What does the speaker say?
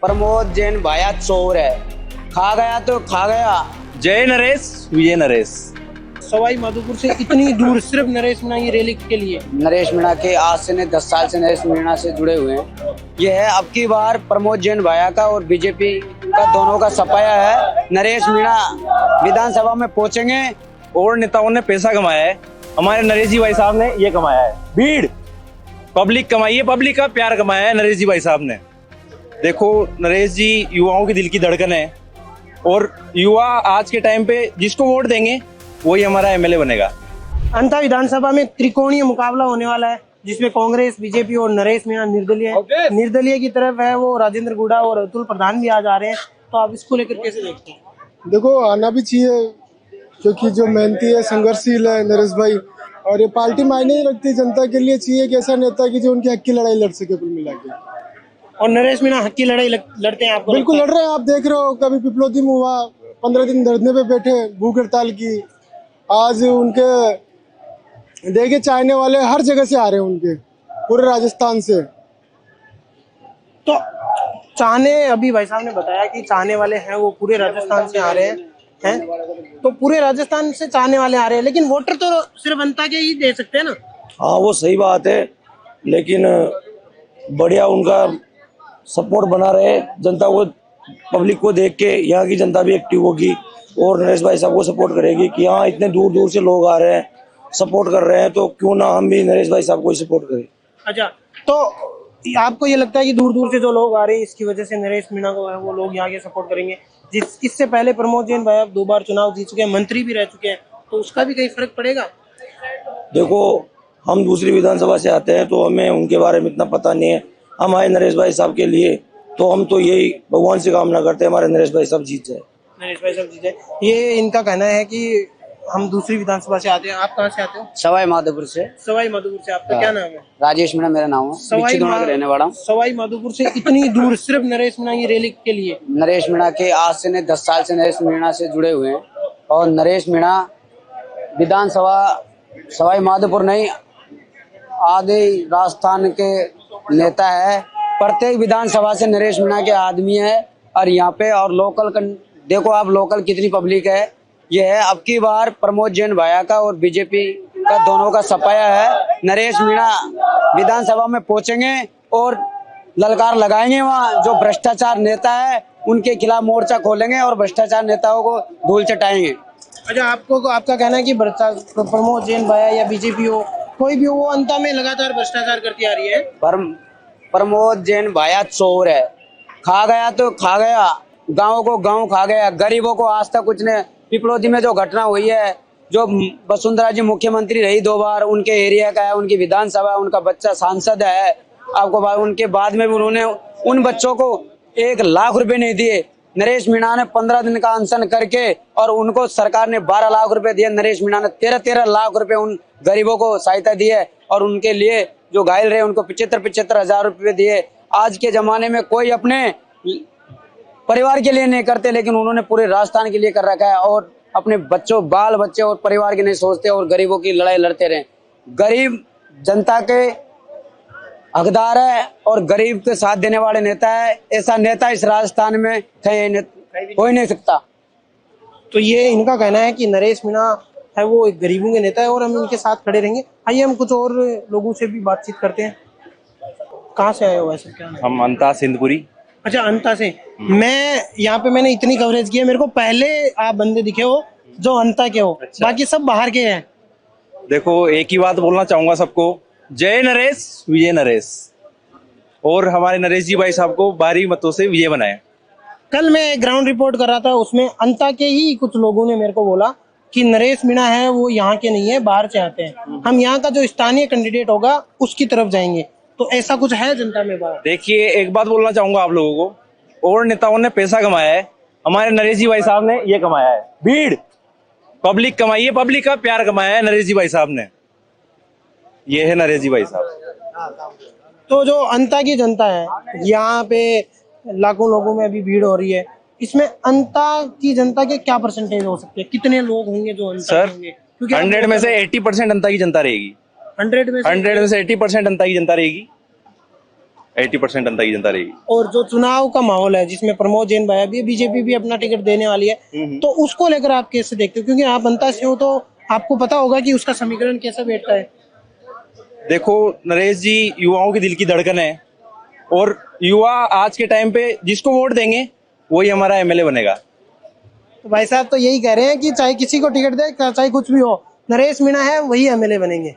प्रमोद जैन भाया चोर है, खा गया तो खा गया। जय नरेश विजय नरेश। सवाई माधोपुर से इतनी दूर सिर्फ नरेश मीणा की रैली के लिए। नरेश मीणा के आज से नहीं 10 साल से नरेश मीणा से जुड़े हुए हैं। ये है अब की बार प्रमोद जैन भाया का और बीजेपी का दोनों का सफाया है। नरेश मीणा विधानसभा में पहुंचेंगे और नेताओं ने पैसा कमाया है, हमारे नरेश जी भाई साहब ने ये कमाया है, भीड़ पब्लिक कमाई है, पब्लिक का प्यार कमाया है नरेश जी भाई साहब ने। देखो नरेश जी युवाओं के दिल की धड़कन है और युवा आज के टाइम पे जिसको वोट देंगे वही हमारा एमएलए बनेगा। अंता विधानसभा में त्रिकोणीय मुकाबला होने वाला है जिसमें कांग्रेस, बीजेपी और नरेश मीणा निर्दलीय है। निर्दलीय की तरफ है वो राजेंद्र गुड़ा और अतुल प्रधान भी आज आ रहे हैं, तो आप इसको लेकर कैसे देखते हैं? देखो आना भी चाहिए क्योंकि जो मेहनती है, संघर्षशील है नरेश भाई, और ये पार्टी मायने नहीं रखती, जनता के लिए चाहिए एक ऐसा नेता की जो उनकी हक की लड़ाई लड़ सके कुल मिला के। और नरेश मीणा हक की लड़ाई लड़ते हैं आपको? बिल्कुल लड़ रहे हैं, आप देख रहे हो कभी पिपलोदी में हुआ, 15 दिन धरने पे बैठे भूख हड़ताल की। आज उनके देखे चाहने वाले हर जगह से आ रहे हैं, उनके पूरे राजस्थान से। तो चाहने, अभी भाई साहब ने बताया कि चाहने वाले हैं वो पूरे राजस्थान से आ रहे हैं, तो पूरे राजस्थान से चाहने वाले आ रहे हैं, लेकिन वोटर तो सिर्फ अंता के ही दे सकते हैं ना? हाँ वो सही बात है, लेकिन बढ़िया उनका सपोर्ट बना रहे, जनता को, पब्लिक को देख के यहाँ की जनता भी एक्टिव होगी और नरेश भाई साहब को सपोर्ट करेगी कि हाँ इतने दूर दूर से लोग आ रहे हैं, सपोर्ट कर रहे हैं, तो क्यों ना हम भी नरेश भाई साहब को ही सपोर्ट करें। अच्छा, तो आपको ये लगता है कि दूर दूर से जो लोग आ रहे हैं इसकी वजह से नरेश मीणा को है वो लोग यहाँ के सपोर्ट करेंगे? इससे पहले प्रमोद जैन भाई 2 बार चुनाव जीत चुके हैं, मंत्री भी रह चुके हैं, तो उसका भी कहीं फर्क पड़ेगा? देखो हम दूसरी विधानसभा से आते हैं तो हमें उनके बारे में इतना पता नहीं है। हम आए नरेश भाई साहब के लिए, तो हम तो यही भगवान से कामना करते हैं हमारे नरेश भाई साहब जीत जाए। नरेश भाई साहब जीत जाए, ये इनका कहना है कि हम दूसरी विधानसभा से आते हैं। आप कहाँ से आते हो? सवाई माधोपुर से। सवाई माधोपुर से। आपका क्या नाम है? राजेश मीणा मेरा नाम है, बिच्छी दोना का रहने वाला हूँ। सवाई माधोपुर से इतनी दूर सिर्फ नरेश मीणा की रैली के लिए। नरेश मीणा के आज से नहीं 10 साल से नरेश मीणा से जुड़े हुए हैं और नरेश मीणा विधानसभा सवाई माधोपुर नहीं आधे राजस्थान के नेता है। प्रत्येक विधानसभा से नरेश मीणा के आदमी है और यहाँ पे और लोकल देखो आप लोकल कितनी पब्लिक है। ये है अब की बार प्रमोद जैन भाया का और बीजेपी का दोनों का सफाया है। नरेश मीणा विधानसभा में पहुंचेंगे और ललकार लगाएंगे, वहाँ जो भ्रष्टाचार नेता है उनके खिलाफ मोर्चा खोलेंगे और भ्रष्टाचार नेताओं को धूल चटाएंगे। अच्छा, आपका कहना है कि प्रमोद जैन भाया या बीजेपी हो, कोई भी हो, वो अंता में लगातार भ्रष्टाचार करती आ रही है? प्रमोद जैन भाया चोर है, खा गया तो खा गया, गाँव को गाँव खा गया, गरीबों को आज तक कुछ ने। पिपलोदी में जो घटना हुई है, जो वसुंधरा जी मुख्यमंत्री रही 2 बार, उनके एरिया का है, उनकी विधानसभा, उनका बच्चा सांसद है, आपको उनके बाद में भी उन्होंने उन बच्चों को 1 लाख रुपए नहीं दिए। नरेश मीणा ने 15 दिन का अनशन करके और उनको सरकार ने 12 लाख रुपए दिए। नरेश मीणा ने 13 लाख रुपए उन गरीबों को सहायता दी है और उनके लिए जो घायल रहे उनको 75 हजार रुपए दिए। आज के जमाने में कोई अपने परिवार के लिए नहीं करते, लेकिन उन्होंने पूरे राजस्थान के लिए कर रखा है और अपने बच्चों, बाल बच्चे और परिवार के नहीं सोचते और गरीबों की लड़ाई लड़ते रहे। गरीब जनता के हकदार है और गरीब के साथ देने वाले नेता है। ऐसा नेता इस राजस्थान में हो ही नहीं सकता। तो ये इनका कहना है कि नरेश मीणा है वो एक गरीबों के नेता है और हम इनके साथ खड़े रहेंगे। आइए हम कुछ और लोगों से भी बातचीत करते हैं। कहाँ से आए हो वैसे? क्या नाम? हम अंता सिंधपुरी। अच्छा, अंता से। मैं यहाँ पे मैंने इतनी कवरेज की है, मेरे को पहले आप बंदे दिखे हो जो अंता के हो। अच्छा। बाकी सब बाहर के हैं। देखो एक ही बात बोलना चाहूंगा सबको, जय नरेश विजय नरेश, और हमारे नरेश जी भाई साहब को भारी मतों से विजय बनाए। कल मैं ग्राउंड रिपोर्ट कर रहा था, उसमें अंता के ही कुछ लोगों ने मेरे को बोला कि नरेश मीणा है वो यहाँ के नहीं है, बाहर से आते हैं, हम यहाँ का जो स्थानीय कैंडिडेट होगा उसकी तरफ जाएंगे। तो ऐसा कुछ है जनता में बात? देखिए एक बात बोलना चाहूंगा आप लोगों को, और नेताओं ने पैसा कमाया है, हमारे नरेश जी भाई साहब ने ये कमाया है, भीड़ पब्लिक कमाई है, पब्लिक का प्यार कमाया है नरेश जी भाई साहब ने। ये है नरेश जी भाई साहब। तो जो अंता की जनता है, यहाँ पे लाखों लोगों में अभी भीड़ हो रही है, इसमें अंता की जनता के क्या परसेंटेज हो सकते हैं? कितने लोग होंगे जो अंता होंगे? 100 में से 80% अंता की जनता रहेगी। 100 में से 80% अंता की जनता रहेगी। 80% अंता की जनता रहेगी। और जो चुनाव का माहौल है जिसमें प्रमोद जैन भाया भी, बीजेपी भी अपना टिकट देने वाली है, तो उसको लेकर आप कैसे देखते हो? क्योंकि आप अंता से हो तो आपको पता होगा कि उसका समीकरण कैसा बैठता है। देखो नरेश जी युवाओं के दिल की धड़कन है, और युवा आज के टाइम पे जिसको वोट देंगे वही हमारा एमएलए बनेगा। तो भाई साहब तो यही कह रहे हैं कि चाहे किसी को टिकट दे, चाहे कुछ भी हो, नरेश मीणा है वही एमएलए बनेंगे।